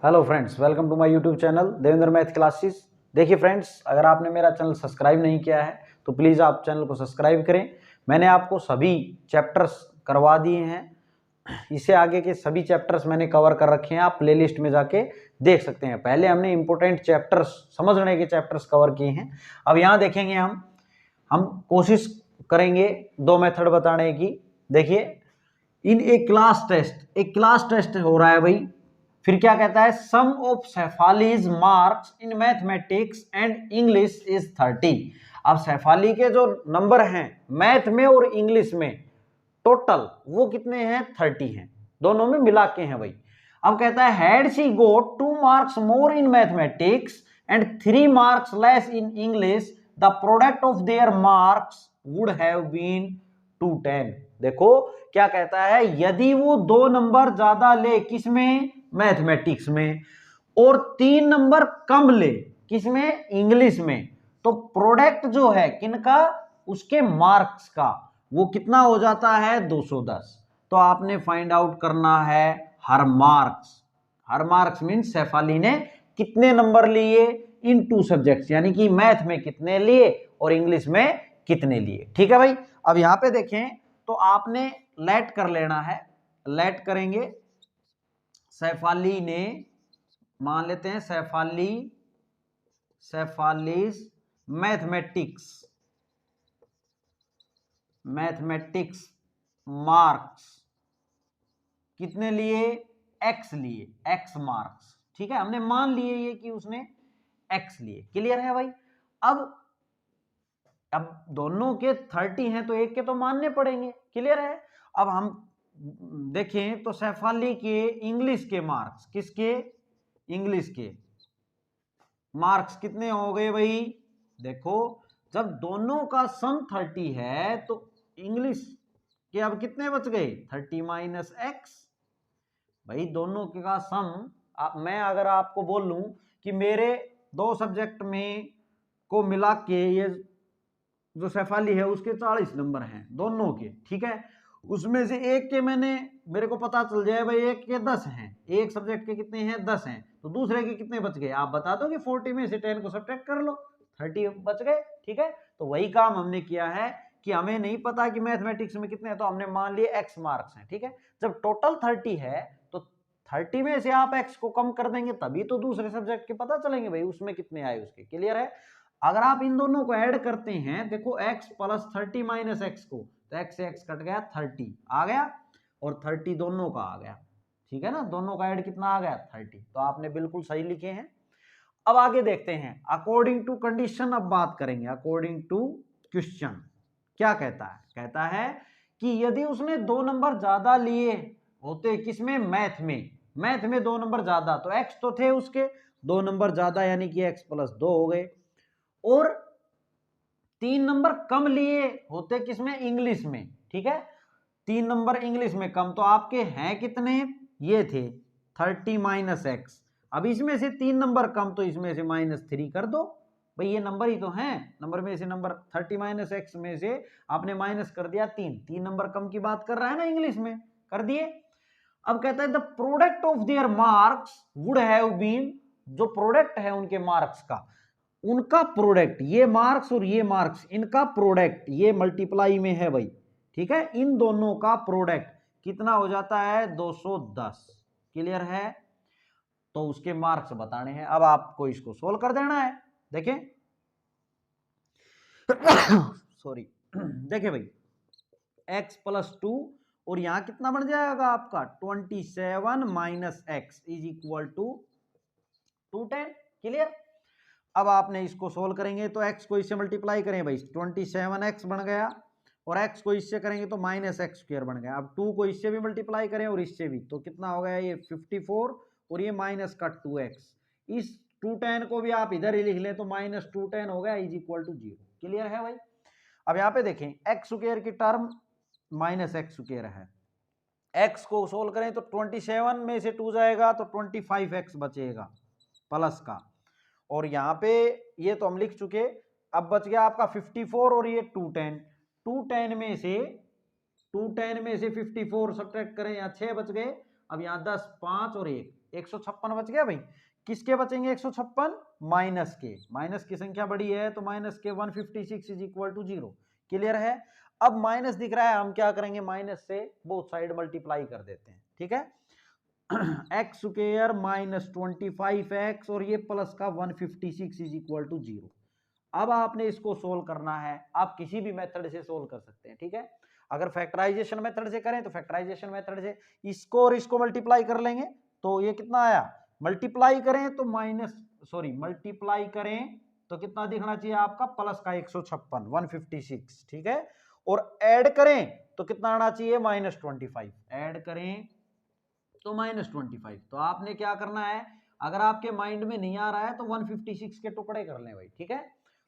Hello friends, welcome to my YouTube channel Devendra math classes. देखिए friends, अगर आपने मेरा चैनल सब्सक्राइब नहीं किया है तो प्लीज़ आप चैनल को सब्सक्राइब करें। मैंने आपको सभी चैप्टर्स करवा दिए हैं, इससे आगे के सभी चैप्टर्स मैंने कवर कर रखे हैं, आप प्लेलिस्ट में जाके देख सकते हैं। पहले हमने इंपॉर्टेंट चैप्टर्स, समझने के चैप्टर्स कवर किए हैं। अब यहाँ देखेंगे हम कोशिश करेंगे दो मेथड बताने की। देखिए, इन एक क्लास टेस्ट हो रहा है भाई। फिर क्या कहता है, sum of Shefali's marks in mathematics and English is 30। अब शेफाली के जो नंबर हैं मैथ में और इंग्लिश में टोटल वो कितने हैं, 30 हैं, दोनों में मिला के हैं भाई। अब कहता है had she got 2 marks more in mathematics and 3 marks less in English, the product of their marks would have been 210। देखो क्या कहता है, यदि वो 2 नंबर ज्यादा ले किसमें, मैथमेटिक्स में, और 3 नंबर कम ले किसमें, इंग्लिश में, तो प्रोडक्ट जो है किनका, उसके मार्क्स का, वो कितना हो जाता है, 210। तो आपने फाइंड आउट करना है हर मार्क्स मीन्स शेफाली ने कितने नंबर लिए इन 2 सब्जेक्ट्स, यानी कि मैथ में कितने लिए और इंग्लिश में कितने लिए। ठीक है भाई। अब यहां पे देखें तो आपने लेट कर लेना है, लेट करेंगे। शेफाली ने, मान लेते हैं शेफालीज मैथमेटिक्स मार्क्स कितने लिए, एक्स लिए, एक्स मार्क्स। ठीक है, हमने मान लिए ये कि उसने एक्स लिए। क्लियर है भाई। अब दोनों के 30 हैं तो एक के तो मानने पड़ेंगे। क्लियर है। अब हम देखें तो शेफाली के इंग्लिश के मार्क्स, किसके, इंग्लिश के मार्क्स कितने हो गए भाई। देखो, जब दोनों का सम 30 है तो इंग्लिश के अब कितने बच गए, 30 माइनस एक्स। भाई दोनों का सम, मैं अगर आपको बोल लूं कि मेरे 2 सब्जेक्ट में को मिला के ये जो शेफाली है उसके 40 नंबर हैं दोनों के, ठीक है, उसमें से एक के मेरे को पता चल जाए भाई एक के 10 हैं, एक सब्जेक्ट के कितने हैं, 10 हैं, तो दूसरे के कितने बच गए, आप बता दो कि 40 में से 10 को सब्ट्रैक्ट कर लो, 30 बच गए। ठीक है, तो वही काम हमने किया है कि हमें नहीं पता कि मैथमेटिक्स में कितने हैं, तो हमने मान लिए एक्स मार्क्स हैं। ठीक है, जब टोटल 30 है तो 30 में से आप एक्स को कम कर देंगे तभी तो दूसरे सब्जेक्ट के पता चलेंगे भाई उसमें कितने आए उसके। क्लियर है। अगर आप इन दोनों को ऐड करते हैं, देखो x प्लस 30 माइनस एक्स को, तो x से x कट गया, 30 आ गया, और 30 दोनों का आ गया। ठीक है ना, दोनों का ऐड कितना आ गया, 30। तो आपने बिल्कुल सही लिखे हैं। अब आगे देखते हैं, अकॉर्डिंग टू कंडीशन अब बात करेंगे। अकॉर्डिंग टू क्वेश्चन क्या कहता है, कहता है कि यदि उसने 2 नंबर ज्यादा लिए होते किसमें, मैथ में 2 नंबर ज्यादा, तो x तो थे उसके 2 नंबर ज्यादा, यानी कि x प्लस 2 हो गए, और 3 नंबर कम लिए होते किसमें, इंग्लिश में। ठीक है, 3 नंबर इंग्लिश में कम, तो आपके हैं कितने, ये थे 30 माइनस एक्स। अब इसमें से 3 नंबर कम, तो इसमें से -3 कर दो भाई, ये नंबर ही तो हैं, नंबर में से नंबर 30 माइनस एक्स में से आपने माइनस कर दिया 3 नंबर कम की बात कर रहा है ना, इंग्लिश में कर दिए। अब कहता है the product of their marks would have been, जो प्रोडक्ट है उनके मार्क्स का, उनका प्रोडक्ट, ये मार्क्स और ये मार्क्स, इनका प्रोडक्ट ये मल्टीप्लाई में है भाई। ठीक है, इन दोनों का प्रोडक्ट कितना हो जाता है, 210। क्लियर है, तो उसके मार्क्स बताने हैं। अब आपको इसको सोल्व कर देना है। देखें सॉरी देखें भाई, x प्लस 2 और यहां कितना बन जाएगा आपका, 27 minus X is equal to 210। Clear. अब आपने इसको सोल्व करेंगे तो x को इससे मल्टीप्लाई करें भाई, 27x बन गया, और x को इससे करेंगे तो माइनस एक्स स्क्वायर बन गया। अब 2 को इससे भी मल्टीप्लाई करें और इससे भी, तो कितना हो गया, ये 54 और ये माइनस का 2x। इस 210 को भी आप इधर ही लिख लें तो माइनस 210 हो गया इज इक्वल टू 0। क्लियर है भाई। अब यहाँ पे देखें, एक्स स्क्वायर की टर्म माइनस एक्स स्क्वायर है, x को सोल्व करें तो 27 में से 2 जाएगा तो 25x बचेगा प्लस का, और यहां पे ये तो हम लिख चुके। अब बच गया आपका 54 और ये 210, 210 में से 54 सब्ट्रैक्ट करें, यहाँ 6 बच गए। अब यहाँ 10, 5 और 1, 156 बच गया भाई। किसके बचेंगे 156? माइनस के। माइनस की संख्या बड़ी है तो माइनस के 156 इज इक्वल टू 0। क्लियर है? अब माइनस दिख रहा है, हम क्या करेंगे, माइनस से बोथ साइड मल्टीप्लाई कर देते हैं। ठीक है, एक्स स्क्वायर माइनस 25x और ये प्लस का 156 इज इक्वल टू 0। अब आपने इसको सोल्व करना है, आप किसी भी मेथड से सोल्व कर सकते हैं। ठीक है, अगर फैक्टराइजेशन मेथड से करें तो फैक्टराइजेशन मेथड से इसको और इसको मल्टीप्लाई कर लेंगे तो ये कितना आया, मल्टीप्लाई करें तो मल्टीप्लाई करें तो कितना दिखना चाहिए आपका, प्लस का 156 156। ठीक है, और ऐड करें तो कितना आना चाहिए, -25। ऐड करें तो -25। तो आपने क्या करना है, अगर आपके माइंड में नहीं आ रहा है तो 156 के टुकड़े कर लें भाई। ठीक है,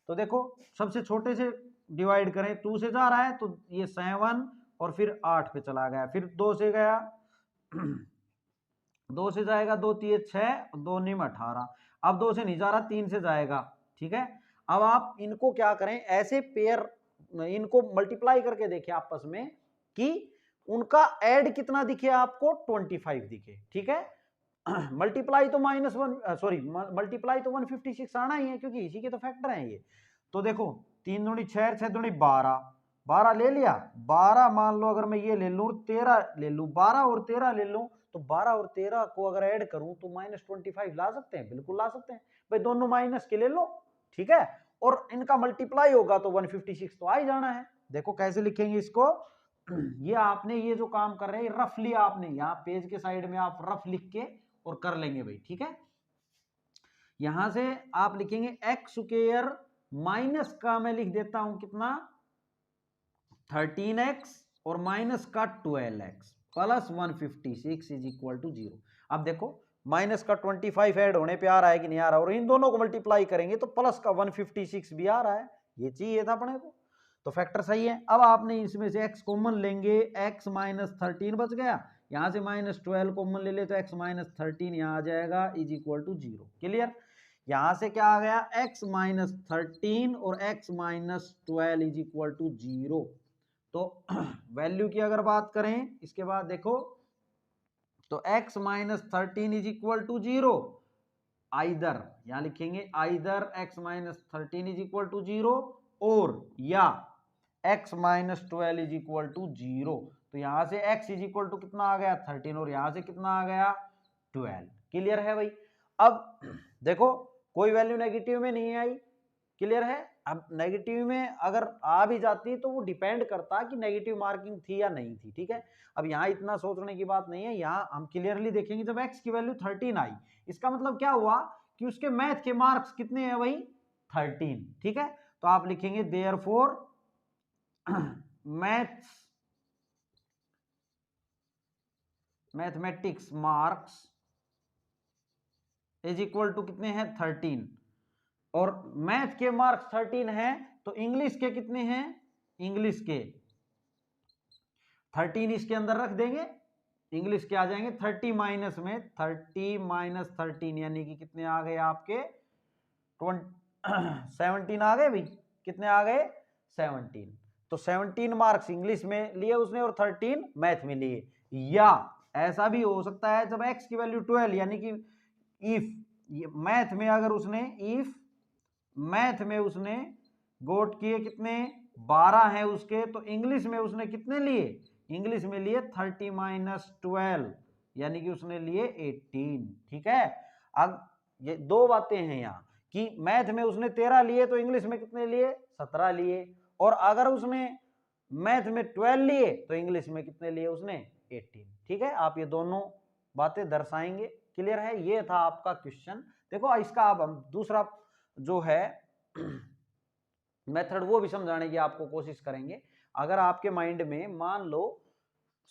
तो देखो सबसे छोटे से डिवाइड करें, 2 से जा रहा है तो ये 7 और फिर 8 पे चला गया, फिर 2 से गया 2 से जाएगा, 2 3 6, 2 9 18। अब 2 से नहीं जा रहा, 3 से जाएगा। ठीक है, अब आप इनको क्या करें, ऐसे पेयर इनको मल्टीप्लाई करके देखिए आपस में कि उनका ऐड कितना दिखे आपको, 25 दिखे। ठीक है, मल्टीप्लाई तो मल्टीप्लाई तो 156 आना ही है क्योंकि इसी के तो फैक्टर हैं ये। तो देखो 3 दूनी 6, 6 दूनी 12, 12 ले लिया, 12 मान लो अगर मैं ये ले लूं 13 ले लूं, 12 और 13 ले लूं तो 12 और 13 को अगर ऐड करूं तो -25 ला सकते हैं, बिल्कुल ला सकते हैं भाई, दोनों माइनस के ले लो। ठीक है, और इनका मल्टीप्लाई होगा तो 156 तो आ ही जाना है। देखो कैसे लिखेंगे इसको, ये आपने ये जो काम कर रहे हैं रफली आपने यहाँ पेज के साइड में आप रफ लिख के और कर लेंगे भाई। ठीक है, यहां से आप लिखेंगे एक्स स्क्वायर माइनस का मैं लिख देता हूं कितना, 13x और माइनस का 12x plus 156 is equal to 0। अब देखो माइनस का 25 ऐड होने पे आ रहा है कि नहीं आ रहा, और इन दोनों को मल्टीप्लाई करेंगे तो प्लस का 156 भी आ रहा है, ये चाहिए था अपने को, तो फैक्टर सही है। अब आपने इसमें से x कॉमन लेंगे, x -13 बच गया, यहां से -12 कॉमन ले ले तो x -13 यहां आ जाएगा इज इक्वल टू 0। क्लियर, यहां से क्या आ गया, x -13 और x -12 इज इक्वल टू 0। तो वैल्यू की अगर बात करें इसके बाद देखो तो x -13 is equal to 0, either यहां लिखेंगे either x -13 is equal to 0 और या x -12 इज इक्वल टू 0। तो यहां से x इज इक्वल टू कितना आ गया, 13, और यहां से कितना आ गया, 12। क्लियर है भाई? अब देखो कोई वैल्यू नेगेटिव में नहीं आई। क्लियर है? अब नेगेटिव में अगर आ भी जाती तो वो डिपेंड करता कि नेगेटिव मार्किंग थी या नहीं थी। ठीक है, अब यहाँ इतना सोचने की बात नहीं है, यहाँ हम क्लियरली देखेंगे जब x की वैल्यू 13 आई, इसका मतलब क्या हुआ कि उसके मैथ के मार्क्स कितने हैं भाई, 13। ठीक है, तो आप लिखेंगे therefore mathematics marks is equal to कितने हैं, 13, और मैथ के मार्क्स 13 हैं तो इंग्लिश के कितने हैं, इंग्लिश के 13 इसके अंदर रख देंगे, इंग्लिश के आ जाएंगे 30 माइनस में, 30 माइनस 13 यानी कि कितने आ गए आपके 17 आ गए भाई, कितने आ गए 17। तो 17 मार्क्स इंग्लिश में लिए उसने और 13 मैथ में लिए। या ऐसा भी हो सकता है जब x की वैल्यू 12 यानी कि इफ मैथ में अगर उसने इफ मैथ में उसने गोट किए कितने 12 है उसके, तो इंग्लिश में उसने कितने लिए, इंग्लिश में लिए 30 माइनस 12 यानी कि उसने लिए 18। ठीक है, अब ये दो बातें हैं यहाँ कि मैथ में उसने 13 लिए तो इंग्लिश में कितने लिए, 17 लिए, और अगर उसने मैथ में 12 लिए तो इंग्लिश में कितने लिए उसने, 18। ठीक है, आप ये दोनों बातें दर्शाएंगे। क्लियर है? ये था आपका क्वेश्चन। देखो इसका अब हम दूसरा जो है मेथड वो भी समझाने की आपको कोशिश करेंगे। अगर आपके माइंड में मान लो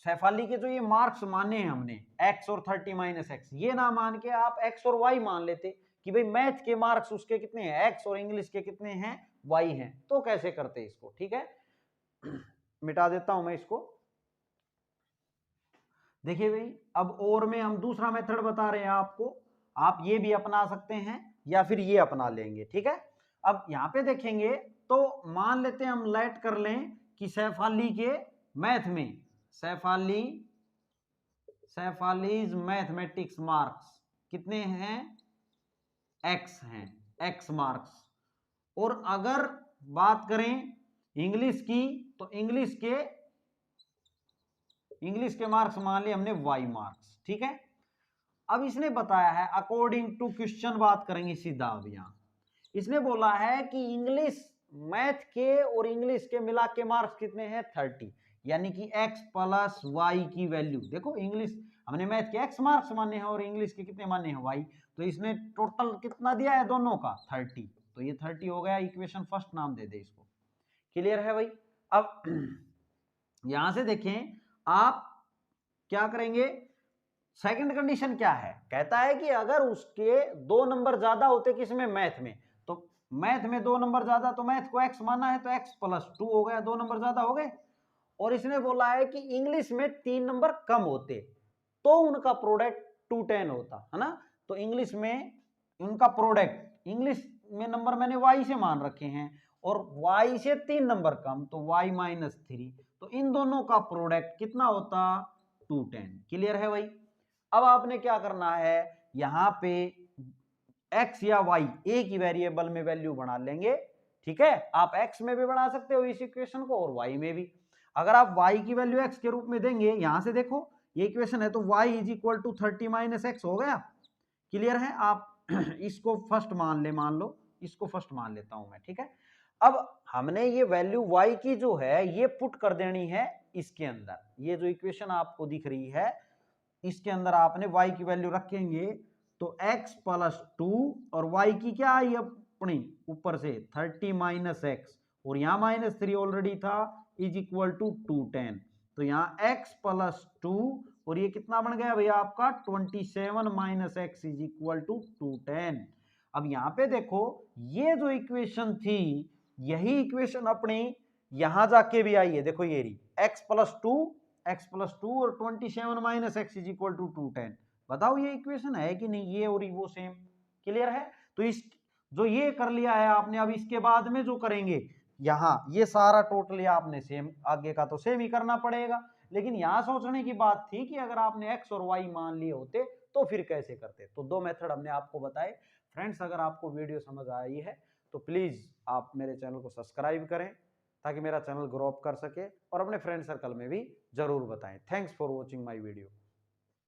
सैफाली के जो ये मार्क्स माने हैं हमने x और 30 माइनस x, ये ना मान के आप x और y मान लेते कि भाई मैथ के मार्क्स उसके कितने हैं x और इंग्लिश के कितने हैं y हैं, तो कैसे करते इसको। ठीक है, मिटा देता हूं मैं इसको। देखिए भाई अब और में हम दूसरा मेथड बता रहे हैं आपको, आप ये भी अपना सकते हैं या फिर ये अपना लेंगे। ठीक है, अब यहां पे देखेंगे तो मान लेते हैं हम लेट कर लें कि सैफाली के मैथ में सैफालीज मैथमेटिक्स मार्क्स कितने हैं, x हैं, x मार्क्स। और अगर बात करें इंग्लिश की, तो इंग्लिश के मार्क्स मान लिए हमने y मार्क्स, ठीक है। अब इसने बताया है अकॉर्डिंग टू क्वेश्चन, बात करेंगे सीधा। अब यहां इसने बोला है कि इंग्लिश मैथ के और इंग्लिश के मिला के मार्क्स कितने हैं, 30, यानी कि x प्लस वाई की वैल्यू। देखो इंग्लिश हमने मैथ के x मार्क्स माने हैं और इंग्लिश के कितने माने हैं, y। तो इसने टोटल कितना दिया है दोनों का, 30। तो ये 30 हो गया, इक्वेशन फर्स्ट नाम दे दे इसको। क्लियर है भाई। अब यहां से देखें आप क्या करेंगे, सेकंड कंडीशन क्या है, कहता है कि अगर उसके 2 नंबर ज्यादा होते किसमें, मैथ में, तो मैथ में 2 नंबर ज्यादा, तो मैथ को x माना है तो x प्लस 2 हो गया, 2 नंबर ज्यादा हो गए। और इसने बोला है कि इंग्लिश में 3 नंबर कम होते तो उनका प्रोडक्ट 210 होता है ना। तो इंग्लिश में उनका प्रोडक्ट, इंग्लिश में नंबर मैंने y से मान रखे हैं और y से 3 नंबर कम तो y माइनस 3, तो इन दोनों का प्रोडक्ट कितना होता, 210। क्लियर है भाई। अब आपने क्या करना है, यहां पे x या y एक ही वेरिएबल में वैल्यू बना लेंगे, ठीक है। आप x में भी बना सकते हो इस इक्वेशन को और y में भी। अगर आप y की वैल्यू x के रूप में देंगे, यहां से देखो ये इक्वेशन है, तो y is equal to 30 minus X हो गया। क्लियर है। आप इसको फर्स्ट मान लो, इसको फर्स्ट मान लेता हूं मैं, ठीक है। अब हमने ये वैल्यू y की जो है ये पुट कर देनी है इसके अंदर, ये जो इक्वेशन आपको दिख रही है इसके अंदर आपने y की वैल्यू रखेंगे, तो x प्लस 2 और y की क्या आई अपनी ऊपर से 30 माइनस एक्स, और यहां माइनस 3 ऑलरेडी था, इज इक्वल टू 210। तो यहां x प्लस 2 और ये कितना बन गया भैया आपका 27 minus X is equal to 210। अब यहां पे देखो ये जो इक्वेशन थी यही इक्वेशन अपनी यहां जाके भी आई है, देखो ये रही x प्लस 2 और 27 minus X is equal to 210। बताओ ये इक्वेशन है कि नहीं, ये और वो सेम। क्लियर है। तो इस जो ये कर लिया है आपने, अब इसके बाद में जो करेंगे यहाँ ये सारा टोटली आपने सेम, आगे का तो सेम ही करना पड़ेगा। लेकिन यहाँ सोचने की बात थी कि अगर आपने x और y मान लिए होते तो फिर कैसे करते। तो 2 मेथड हमने आपको बताए। फ्रेंड्स अगर आपको वीडियो समझ आई है तो प्लीज आप मेरे चैनल को सब्सक्राइब करें ताकि मेरा चैनल ग्रो अप कर सके और अपने फ्रेंड सर्कल में भी जरूर बताएं। Thanks for watching my video.